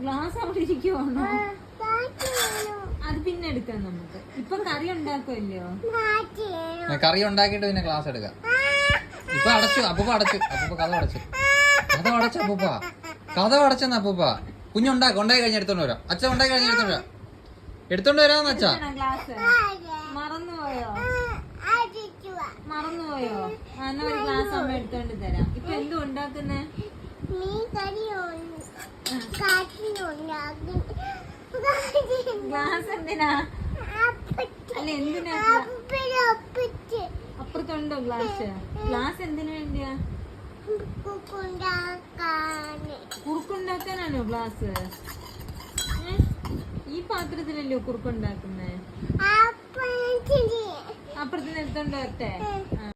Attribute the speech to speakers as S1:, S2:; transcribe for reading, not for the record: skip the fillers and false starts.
S1: Glass അവിടെ ഇരിക്കുവാണോ? അത് പിന്നെ എടുക്കാം നമുക്ക്. ഇപ്പൊ കറി ഉണ്ടാക്കുമല്ലോ.
S2: കറി ഉണ്ടാക്കിട്ട് പിന്നെ ക്ലാസ് എടുക്കാം. ഇപ്പൊ അടച്ചു. അപ്പൂപ്പ അടച്ചു. അപ്പൂപ്പ കഥ അടച്ചു. അപ്പൂപ്പ കഥ അടച്ചെന്ന്. അപ്പൂപ്പ കുഞ്ഞുണ്ടാക്കി ഉണ്ടായി കഴിഞ്ഞ് എടുത്തോണ്ട് വരാം. അച്ഛൻ ഉണ്ടായി കഴിഞ്ഞ് എടുത്തോണ്ട് വരാന്ന് അച്ഛാ.
S1: ഗ്ലാസ് മറന്നുപോയോ? എന്നാ ഒരു ഗ്ലാസ് അമ്മ എടുത്തോണ്ട് തരാം. ഇപ്പൊ എന്തു ഉണ്ടാക്കുന്നേ? ഗ്ലാസ് എന്തിനാ? അല്ല എന്തിനാ? അപ്പുറത്തുണ്ടോ ഗ്ലാസ്? ഗ്ലാസ് എന്തിനു വേണ്ടിയാ? കുറുക്കുണ്ടാക്കാനാണോ ഗ്ലാസ്? ഈ പാത്രത്തിലല്ലോ കുറുക്കുണ്ടാക്കുന്നേ. അപ്പുറത്ത് എടുത്തോണ്ട് വരട്ടെ?